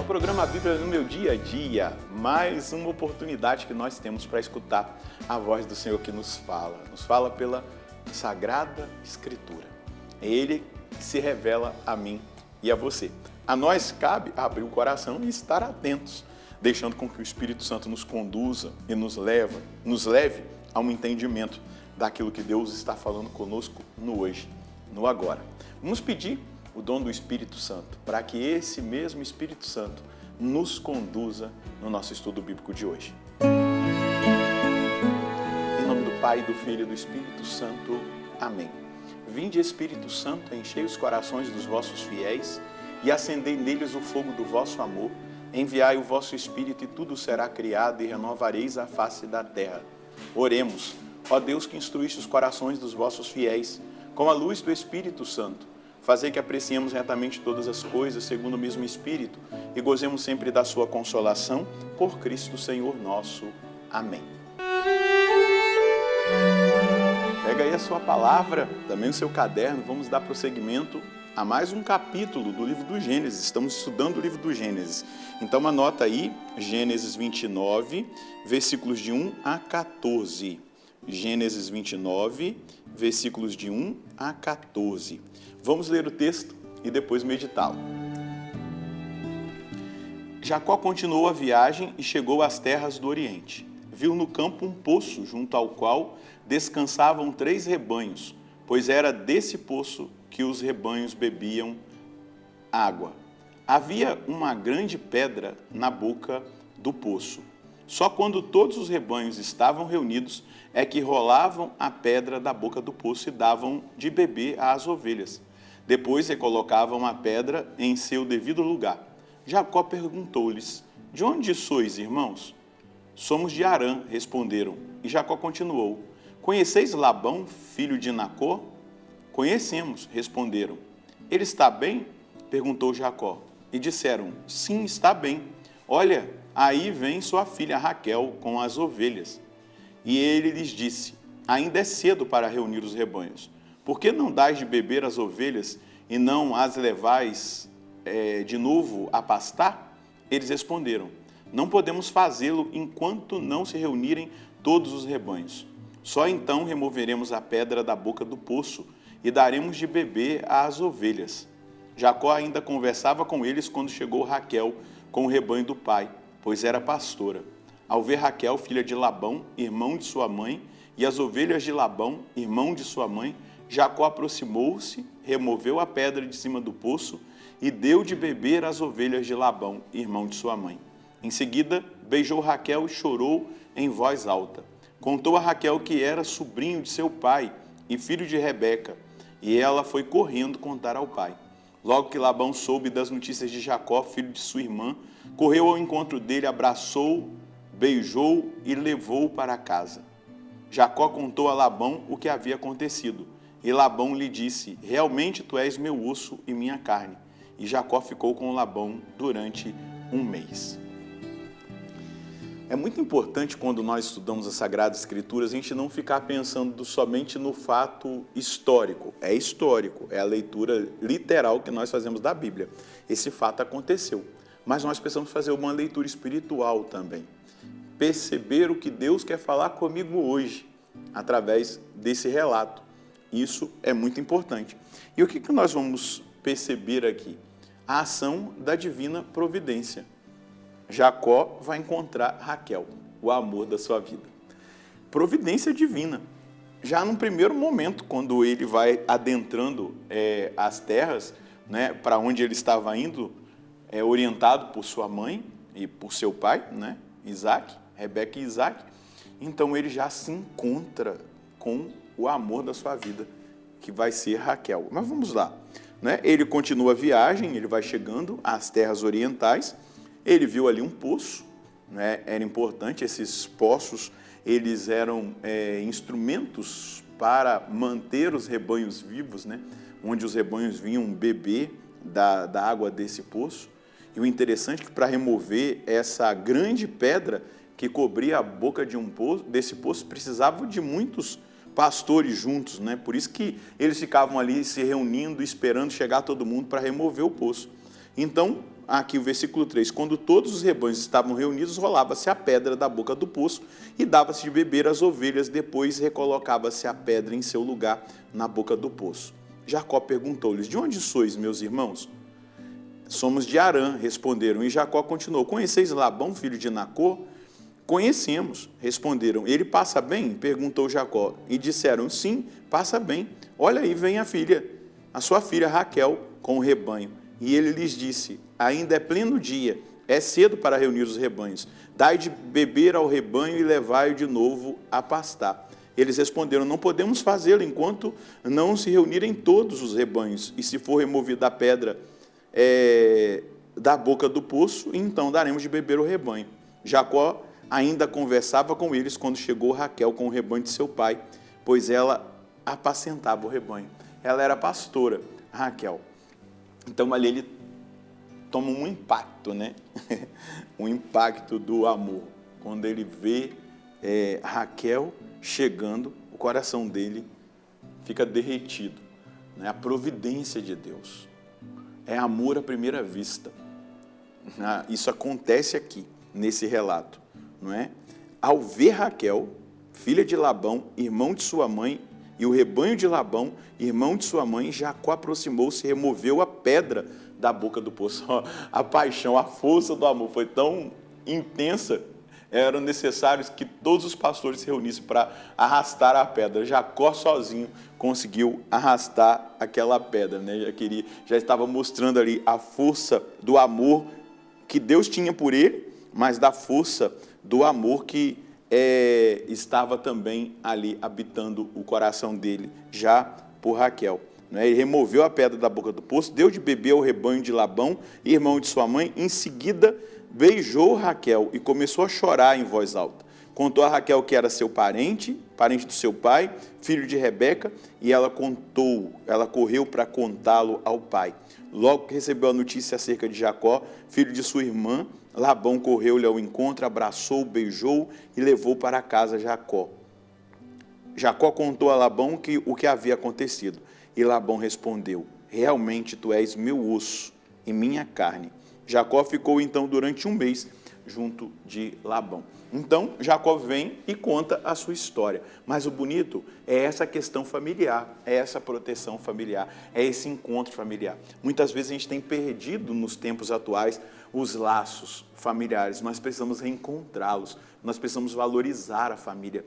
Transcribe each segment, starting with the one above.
o programa Bíblia no meu dia a dia, mais uma oportunidade que nós temos para escutar a voz do Senhor que nos fala pela Sagrada Escritura. É Ele que se revela a mim e a você. A nós cabe abrir o coração e estar atentos, deixando com que o Espírito Santo nos conduza e nos leve a um entendimento daquilo que Deus está falando conosco no hoje, no agora. Vamos pedir o dom do Espírito Santo, para que esse mesmo Espírito Santo nos conduza no nosso estudo bíblico de hoje. Em nome do Pai, do Filho e do Espírito Santo. Amém. Vinde, Espírito Santo, enchei os corações dos vossos fiéis e acendei neles o fogo do vosso amor. Enviai o vosso Espírito e tudo será criado e renovareis a face da terra. Oremos. Ó Deus, que instruíste os corações dos vossos fiéis com a luz do Espírito Santo, fazei que apreciemos retamente todas as coisas segundo o mesmo Espírito e gozemos sempre da sua consolação por Cristo Senhor nosso. Amém. Pega aí a sua palavra, também o seu caderno, vamos dar prosseguimento a mais um capítulo do livro do Gênesis. Estamos estudando o livro do Gênesis. Então anota aí, Gênesis 29, versículos de 1 a 14. Gênesis 29, versículos de 1 a 14. Vamos ler o texto e depois meditá-lo. Jacó continuou a viagem e chegou às terras do Oriente. Viu no campo um poço, junto ao qual descansavam 3 rebanhos, pois era desse poço que os rebanhos bebiam água. Havia uma grande pedra na boca do poço. Só quando todos os rebanhos estavam reunidos é que rolavam a pedra da boca do poço e davam de beber às ovelhas. Depois recolocavam a pedra em seu devido lugar. Jacó perguntou-lhes: de onde sois, irmãos? Somos de Harã, responderam. E Jacó continuou: conheceis Labão, filho de Nacor? Conhecemos, responderam. Ele está bem? Perguntou Jacó. E disseram: sim, está bem. Olha, aí vem sua filha Raquel com as ovelhas. E ele lhes disse: ainda é cedo para reunir os rebanhos. Por que não dais de beber às ovelhas e não as levais de novo a pastar? Eles responderam: não podemos fazê-lo enquanto não se reunirem todos os rebanhos. Só então removeremos a pedra da boca do poço e daremos de beber às ovelhas. Jacó ainda conversava com eles quando chegou Raquel com o rebanho do pai, pois era pastora. Ao ver Raquel, filha de Labão, irmão de sua mãe, e as ovelhas de Labão, irmão de sua mãe, Jacó aproximou-se, removeu a pedra de cima do poço e deu de beber às ovelhas de Labão, irmão de sua mãe. Em seguida, beijou Raquel e chorou em voz alta. Contou a Raquel que era sobrinho de seu pai e filho de Rebeca, e ela foi correndo contar ao pai. Logo que Labão soube das notícias de Jacó, filho de sua irmã, correu ao encontro dele, abraçou, beijou e levou-o para casa. Jacó contou a Labão o que havia acontecido. E Labão lhe disse: realmente tu és meu osso e minha carne. E Jacó ficou com Labão durante 1 mês. É muito importante, quando nós estudamos as Sagradas Escrituras, a gente não ficar pensando somente no fato histórico. É histórico, é a leitura literal que nós fazemos da Bíblia. Esse fato aconteceu. Mas nós precisamos fazer uma leitura espiritual também. Perceber o que Deus quer falar comigo hoje, através desse relato. Isso é muito importante. E o que nós vamos perceber aqui? A ação da divina providência. Jacó vai encontrar Raquel, o amor da sua vida. Providência divina. Já num primeiro momento, quando ele vai adentrando as terras, né, para onde ele estava indo, orientado por sua mãe e por seu pai, né, Isaac, Rebeca e Isaac, então ele já se encontra com o amor da sua vida, que vai ser Raquel. Mas vamos lá. Né? Ele continua a viagem, ele vai chegando às terras orientais, ele viu ali um poço, né? Era importante, esses poços, eles eram instrumentos para manter os rebanhos vivos, né? Onde os rebanhos vinham beber da água desse poço. E o interessante é que para remover essa grande pedra que cobria a boca desse poço, precisavam de muitos pastores juntos, né? Por isso que eles ficavam ali se reunindo, esperando chegar todo mundo para remover o poço. Então, aqui o versículo 3, quando todos os rebanhos estavam reunidos, rolava-se a pedra da boca do poço e dava-se de beber às ovelhas, depois recolocava-se a pedra em seu lugar na boca do poço. Jacó perguntou-lhes, de onde sois, meus irmãos? Somos de Harã, responderam, e Jacó continuou, conheceis Labão, filho de Nacor? Conhecemos, responderam. Ele passa bem? Perguntou Jacó. E disseram, sim, passa bem. Olha aí, vem a sua filha Raquel, com o rebanho. E ele lhes disse, ainda é pleno dia, é cedo para reunir os rebanhos. Dai de beber ao rebanho e levai-o de novo a pastar. Eles responderam, não podemos fazê-lo enquanto não se reunirem todos os rebanhos. E se for removida a pedra da boca do poço, então daremos de beber ao rebanho. Jacó ainda conversava com eles quando chegou Raquel com o rebanho de seu pai, pois ela apacentava o rebanho. Ela era pastora, Raquel. Então ali ele toma um impacto, né? Um impacto do amor. Quando ele vê Raquel chegando, o coração dele fica derretido. Né? A providência de Deus. É amor à primeira vista. Isso acontece aqui, nesse relato. Não é? Ao ver Raquel, filha de Labão, irmão de sua mãe, e o rebanho de Labão, irmão de sua mãe, Jacó aproximou-se e removeu a pedra da boca do poço. A paixão, a força do amor foi tão intensa, eram necessários que todos os pastores se reunissem para arrastar a pedra. Jacó sozinho conseguiu arrastar aquela pedra, né? Já estava mostrando ali a força do amor que Deus tinha por ele, mas da força do amor que estava também ali habitando o coração dele, já por Raquel. Ele removeu a pedra da boca do poço, deu de beber ao rebanho de Labão, irmão de sua mãe, em seguida beijou Raquel e começou a chorar em voz alta. Contou a Raquel que era seu parente do seu pai, filho de Rebeca, e ela correu para contá-lo ao pai. Logo que recebeu a notícia acerca de Jacó, filho de sua irmã, Labão correu-lhe ao encontro, abraçou, beijou e levou para casa Jacó. Jacó contou a Labão o que havia acontecido. E Labão respondeu, realmente tu és meu osso e minha carne. Jacó ficou então durante um mês junto de Labão. Então, Jacó vem e conta a sua história. Mas o bonito é essa questão familiar, é essa proteção familiar, é esse encontro familiar. Muitas vezes a gente tem perdido nos tempos atuais os laços familiares. Nós precisamos reencontrá-los, nós precisamos valorizar a família,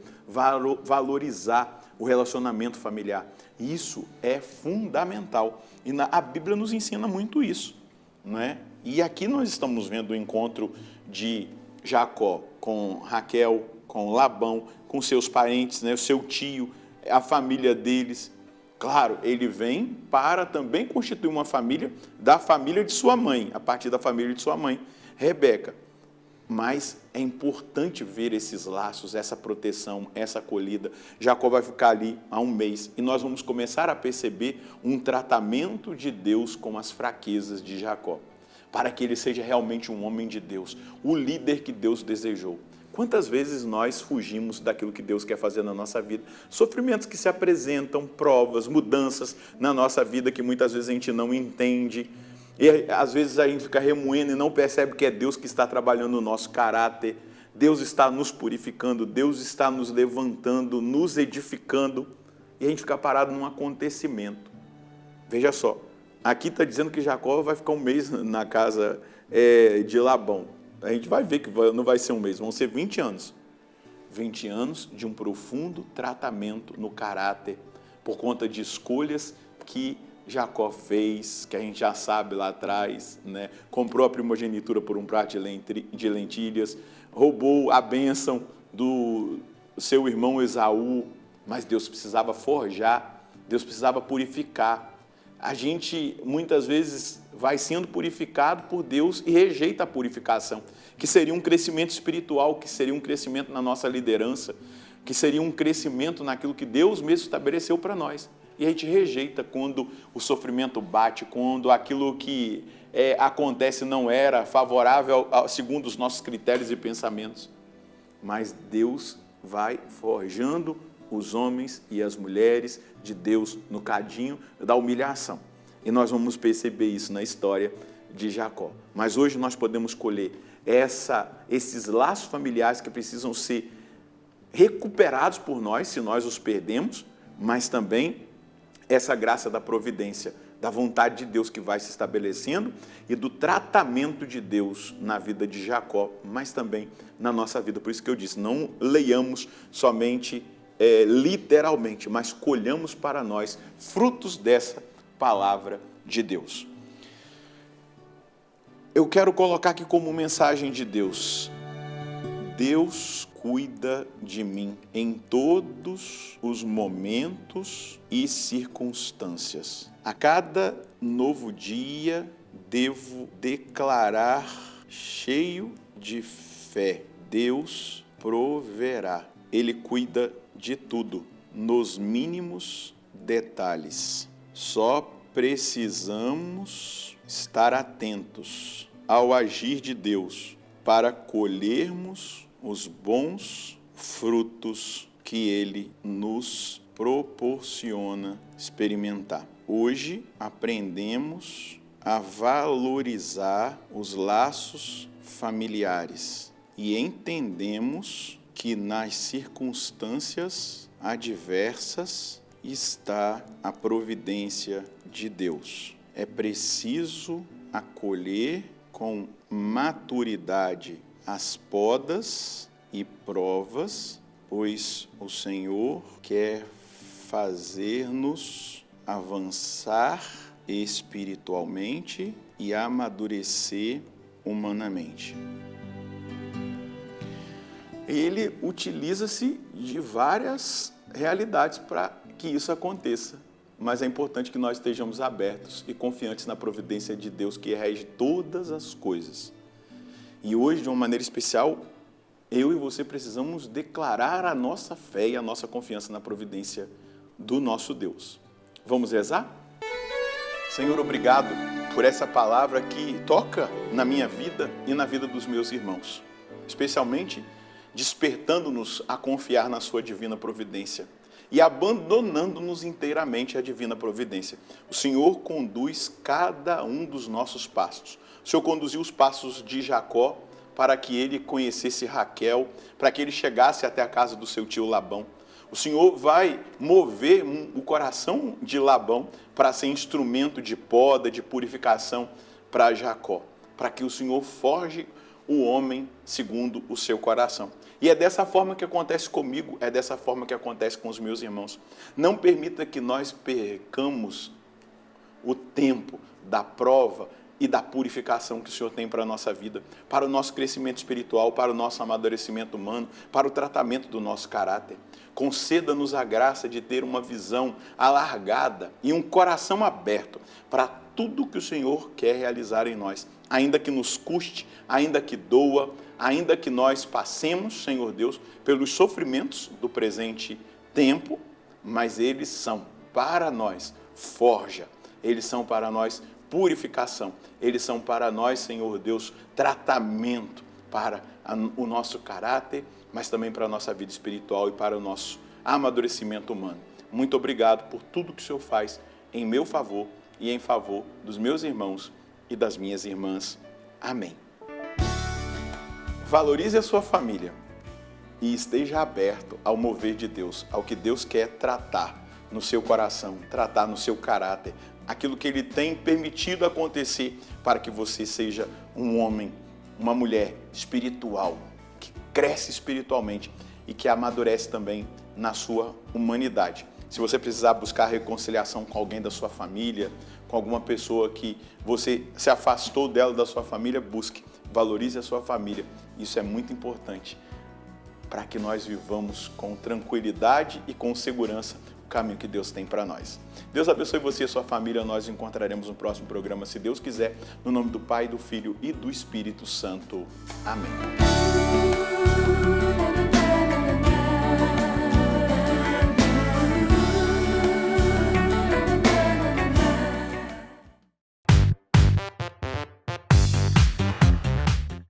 valorizar o relacionamento familiar. Isso é fundamental. E a Bíblia nos ensina muito isso, não é? E aqui nós estamos vendo o encontro de Jacó com Raquel, com Labão, com seus parentes, né, o seu tio, a família deles. Claro, ele vem para também constituir uma família da família de sua mãe, a partir da família de sua mãe, Rebeca. Mas é importante ver esses laços, essa proteção, essa acolhida. Jacó vai ficar ali há um mês e nós vamos começar a perceber um tratamento de Deus com as fraquezas de Jacó, para que ele seja realmente um homem de Deus, o líder que Deus desejou. Quantas vezes nós fugimos daquilo que Deus quer fazer na nossa vida? Sofrimentos que se apresentam, provas, mudanças na nossa vida que muitas vezes a gente não entende. E às vezes a gente fica remoendo e não percebe que é Deus que está trabalhando no nosso caráter. Deus está nos purificando, Deus está nos levantando, nos edificando. E a gente fica parado num acontecimento. Veja só. Aqui está dizendo que Jacó vai ficar um mês na casa de Labão. A gente vai ver que não vai ser um mês, vão ser 20 anos. 20 anos de um profundo tratamento no caráter, por conta de escolhas que Jacó fez, que a gente já sabe lá atrás, né? Comprou a primogenitura por um prato de lentilhas, roubou a bênção do seu irmão Esaú, mas Deus precisava forjar, Deus precisava purificar. A gente, muitas vezes, vai sendo purificado por Deus e rejeita a purificação, que seria um crescimento espiritual, que seria um crescimento na nossa liderança, que seria um crescimento naquilo que Deus mesmo estabeleceu para nós. E a gente rejeita quando o sofrimento bate, quando aquilo que acontece não era favorável segundo os nossos critérios e pensamentos. Mas Deus vai forjando os homens e as mulheres de Deus no cadinho da humilhação. E nós vamos perceber isso na história de Jacó. Mas hoje nós podemos colher esses laços familiares que precisam ser recuperados por nós, se nós os perdemos, mas também essa graça da providência, da vontade de Deus que vai se estabelecendo e do tratamento de Deus na vida de Jacó, mas também na nossa vida. Por isso que eu disse, não leiamos somente literalmente, mas colhamos para nós frutos dessa palavra de Deus. Eu quero colocar aqui como mensagem de Deus: Deus cuida de mim em todos os momentos e circunstâncias. A cada novo dia devo declarar cheio de fé: Deus proverá. Ele cuida de tudo, nos mínimos detalhes. Só precisamos estar atentos ao agir de Deus para colhermos os bons frutos que Ele nos proporciona experimentar. Hoje aprendemos a valorizar os laços familiares e entendemos que nas circunstâncias adversas está a providência de Deus. É preciso acolher com maturidade as podas e provas, pois o Senhor quer fazer-nos avançar espiritualmente e amadurecer humanamente. Ele utiliza-se de várias realidades para que isso aconteça, mas é importante que nós estejamos abertos e confiantes na providência de Deus que rege todas as coisas. E hoje, de uma maneira especial, eu e você precisamos declarar a nossa fé e a nossa confiança na providência do nosso Deus. Vamos rezar? Senhor, obrigado por essa palavra que toca na minha vida e na vida dos meus irmãos, especialmente despertando-nos a confiar na sua divina providência e abandonando-nos inteiramente à divina providência. O Senhor conduz cada um dos nossos passos. O Senhor conduziu os passos de Jacó para que ele conhecesse Raquel, para que ele chegasse até a casa do seu tio Labão. O Senhor vai mover o coração de Labão para ser instrumento de poda, de purificação para Jacó, para que o Senhor forje o homem segundo o seu coração. E é dessa forma que acontece comigo, é dessa forma que acontece com os meus irmãos. Não permita que nós percamos o tempo da prova e da purificação que o Senhor tem para a nossa vida, para o nosso crescimento espiritual, para o nosso amadurecimento humano, para o tratamento do nosso caráter. Conceda-nos a graça de ter uma visão alargada e um coração aberto para tudo que o Senhor quer realizar em nós, ainda que nos custe, ainda que doa, ainda que nós passemos, Senhor Deus, pelos sofrimentos do presente tempo, mas eles são para nós forja, eles são para nós purificação, eles são para nós, Senhor Deus, tratamento para o nosso caráter, mas também para a nossa vida espiritual e para o nosso amadurecimento humano. Muito obrigado por tudo que o Senhor faz em meu favor e em favor dos meus irmãos e das minhas irmãs. Amém. Valorize a sua família e esteja aberto ao mover de Deus, ao que Deus quer tratar no seu coração, tratar no seu caráter, aquilo que Ele tem permitido acontecer para que você seja um homem, uma mulher espiritual, que cresce espiritualmente e que amadurece também na sua humanidade. Se você precisar buscar reconciliação com alguém da sua família, com alguma pessoa que você se afastou dela, da sua família, busque, valorize a sua família. Isso é muito importante para que nós vivamos com tranquilidade e com segurança o caminho que Deus tem para nós. Deus abençoe você e a sua família. Nós nos encontraremos no próximo programa, se Deus quiser, no nome do Pai, do Filho e do Espírito Santo. Amém.